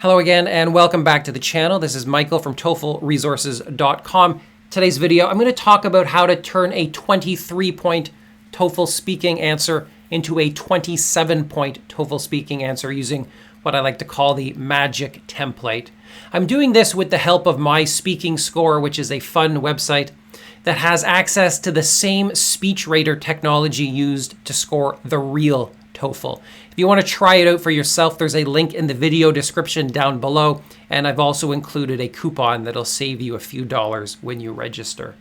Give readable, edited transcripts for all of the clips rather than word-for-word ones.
Hello again and welcome back to the channel. This is Michael from TOEFLresources.com. Today's video, I'm going to talk about how to turn a 23-point TOEFL speaking answer into a 27-point TOEFL speaking answer using what I like to call the magic template. I'm doing this with the help of My Speaking Score, which is a fun website that has access to the same speech rater technology used to score the real TOEFL. If you want to try it out for yourself, there's a link in the video description down below, and I've also included a coupon that'll save you a few dollars when you register.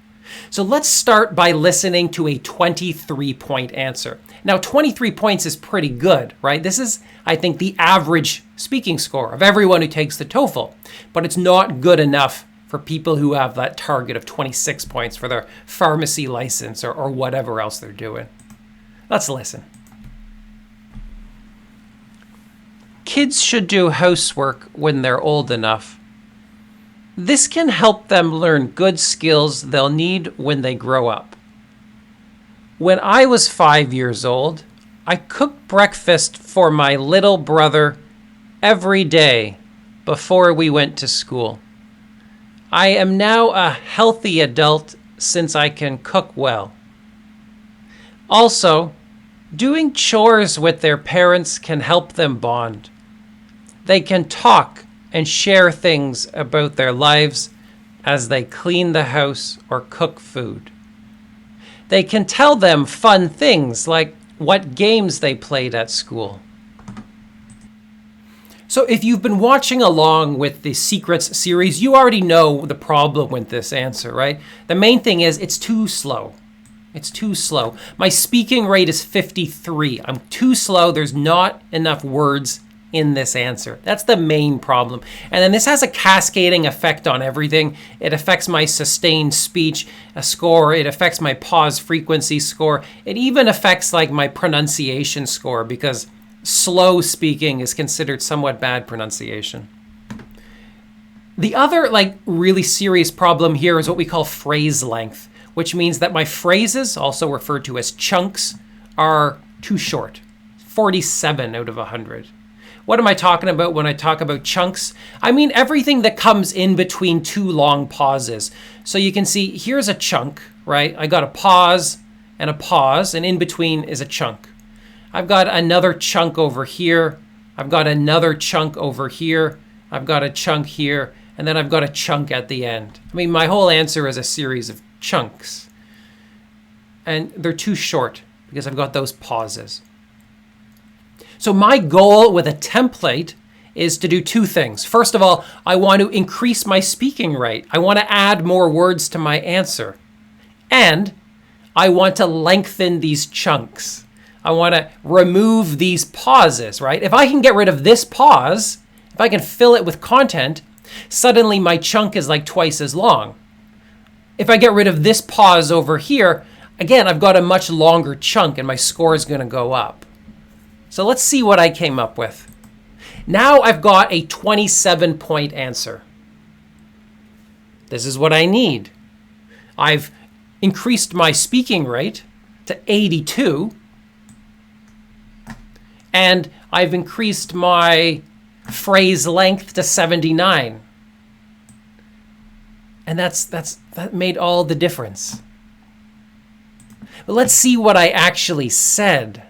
So let's start by listening to a 23-point answer. Now, 23 points is pretty good, right? This is, I think, the average speaking score of everyone who takes the TOEFL, but it's not good enough for people who have that target of 26 points for their pharmacy license or whatever else they're doing. Let's listen. Kids should do housework when they're old enough. This can help them learn good skills they'll need when they grow up. When I was 5 years old, I cooked breakfast for my little brother every day before we went to school. I am now a healthy adult since I can cook well. Also, doing chores with their parents can help them bond. They can talk and share things about their lives as they clean the house or cook food. They can tell them fun things like what games they played at school. So if you've been watching along with the Secrets series, you already know the problem with this answer, right? The main thing is it's too slow. It's too slow. My speaking rate is 53. I'm too slow. There's not enough words in this answer. That's the main problem. And then this has a cascading effect on everything. It affects my sustained speech score. It affects my pause frequency score. It even affects like my pronunciation score because slow speaking is considered somewhat bad pronunciation. The other really serious problem here is what we call phrase length, which means that my phrases, also referred to as chunks, are too short. 47 out of 100. What am I talking about when I talk about chunks? I mean everything that comes in between two long pauses. So you can see here's a chunk, right? I got a pause, and in between is a chunk. I've got another chunk over here. I've got another chunk over here. I've got a chunk here, and then I've got a chunk at the end. I mean, my whole answer is a series of chunks. And they're too short because I've got those pauses. So my goal with a template is to do two things. First of all, I want to increase my speaking rate. I want to add more words to my answer. And I want to lengthen these chunks. I want to remove these pauses, right? If I can get rid of this pause, if I can fill it with content, suddenly my chunk is like twice as long. If I get rid of this pause over here, again, I've got a much longer chunk and my score is going to go up. So let's see what I came up with. Now I've got a 27-point answer. This is what I need. I've increased my speaking rate to 82. And I've increased my phrase length to 79. And that made all the difference. But let's see what I actually said.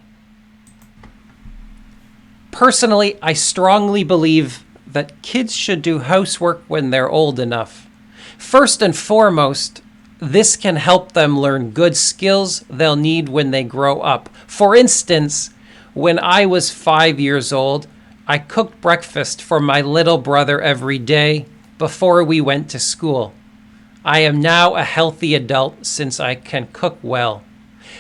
Personally, I strongly believe that kids should do housework when they're old enough. First and foremost, this can help them learn good skills they'll need when they grow up. For instance, when I was 5 years old, I cooked breakfast for my little brother every day before we went to school. I am now a healthy adult since I can cook well.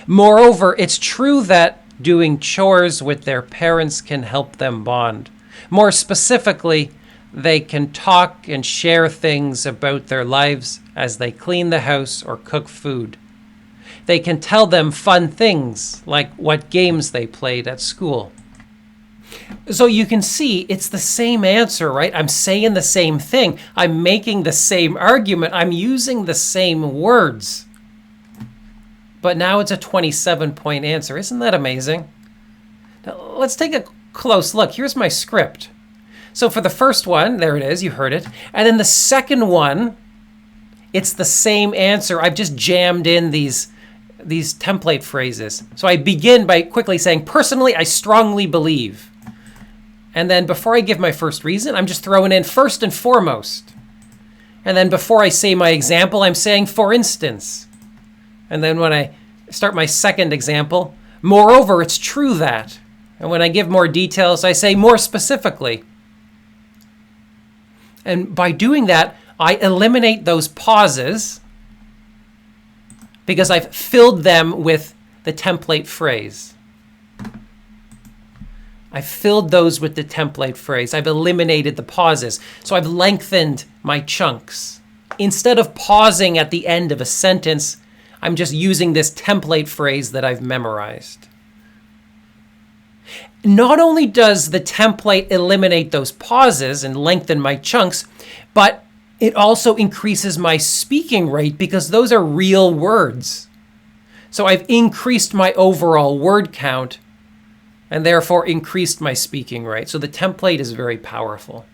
Moreover, it's true that doing chores with their parents can help them bond. More specifically, they can talk and share things about their lives as they clean the house or cook food. They can tell them fun things like what games they played at school. So you can see it's the same answer, right? I'm saying the same thing. I'm making the same argument. I'm using the same words. But now it's a 27-point answer. Isn't that amazing? Now, let's take a close look. Here's my script. So for the first one, there it is, you heard it. And then the second one, it's the same answer. I've just jammed in these template phrases. So I begin by quickly saying, personally, I strongly believe. And then before I give my first reason, I'm just throwing in first and foremost. And then before I say my example, I'm saying for instance. And then when I start my second example, moreover, it's true that. And when I give more details, I say more specifically. And by doing that, I eliminate those pauses because I've filled them with the template phrase. I filled those with the template phrase. I've eliminated the pauses. So I've lengthened my chunks. Instead of pausing at the end of a sentence, I'm just using this template phrase that I've memorized. Not only does the template eliminate those pauses and lengthen my chunks, but it also increases my speaking rate because those are real words. So I've increased my overall word count and therefore increased my speaking rate. So the template is very powerful.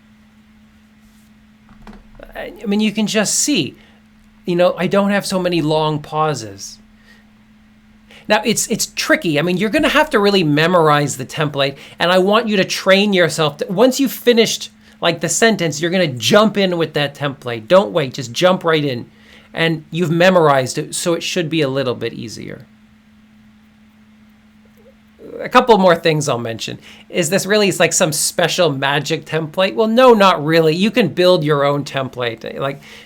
I mean, you can just see, I don't have so many long pauses. Now, it's tricky. I mean, you're going to have to really memorize the template, and I want you to train yourself. Once you've finished the sentence, you're going to jump in with that template. Don't wait, just jump right in. And you've memorized it, so it should be a little bit easier. A couple more things I'll mention. Is this really some special magic template? Well, no, not really. You can build your own template.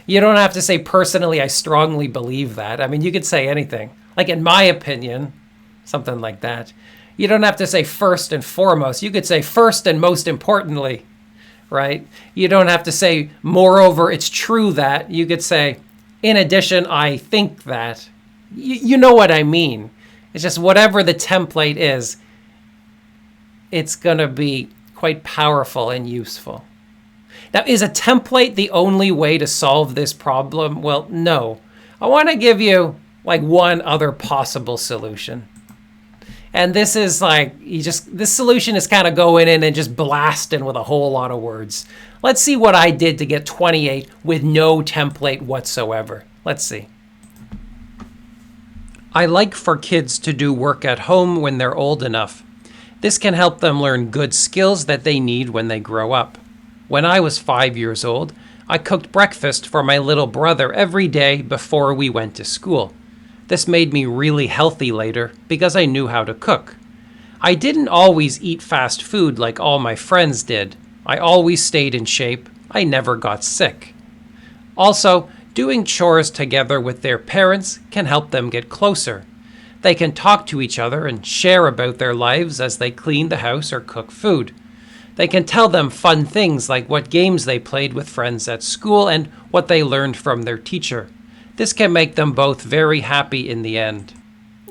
You don't have to say, personally, I strongly believe that. I mean, you could say anything. In my opinion, something like that. You don't have to say first and foremost. You could say first and most importantly, right? You don't have to say, moreover, it's true that. You could say, in addition, I think that. You know what I mean. It's just whatever the template is, it's going to be quite powerful and useful. Now, is a template the only way to solve this problem? Well, no. I want to give you one other possible solution. And this is this solution is kind of going in and just blasting with a whole lot of words. Let's see what I did to get 28 with no template whatsoever. Let's see. I like for kids to do work at home when they're old enough. This can help them learn good skills that they need when they grow up. When I was 5 years old, I cooked breakfast for my little brother every day before we went to school. This made me really healthy later because I knew how to cook. I didn't always eat fast food like all my friends did. I always stayed in shape. I never got sick. Also, doing chores together with their parents can help them get closer. They can talk to each other and share about their lives as they clean the house or cook food. They can tell them fun things like what games they played with friends at school and what they learned from their teacher. This can make them both very happy in the end.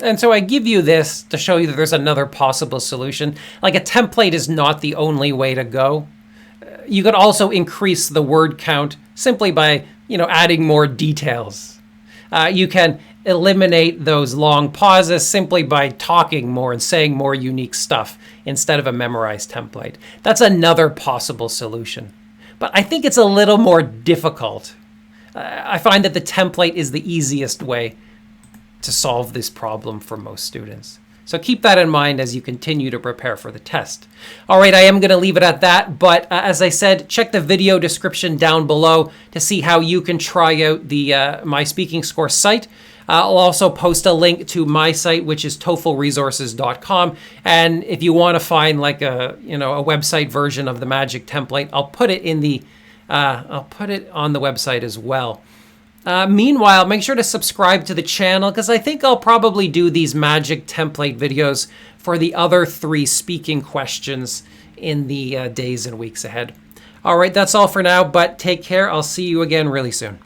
And so I give you this to show you that there's another possible solution. A template is not the only way to go. You could also increase the word count simply by, adding more details. You can eliminate those long pauses simply by talking more and saying more unique stuff instead of a memorized template. That's another possible solution. But I think it's a little more difficult. I find that the template is the easiest way to solve this problem for most students. So keep that in mind as you continue to prepare for the test. All right, I am going to leave it at that, but as I said, check the video description down below to see how you can try out the My Speaking Score site. I'll also post a link to my site, which is TOEFLresources.com. And if you want to find a website version of the magic template, I'll put it on the website as well. Meanwhile, make sure to subscribe to the channel because I think I'll probably do these magic template videos for the other 3 speaking questions in the days and weeks ahead. All right, that's all for now, but take care. I'll see you again really soon.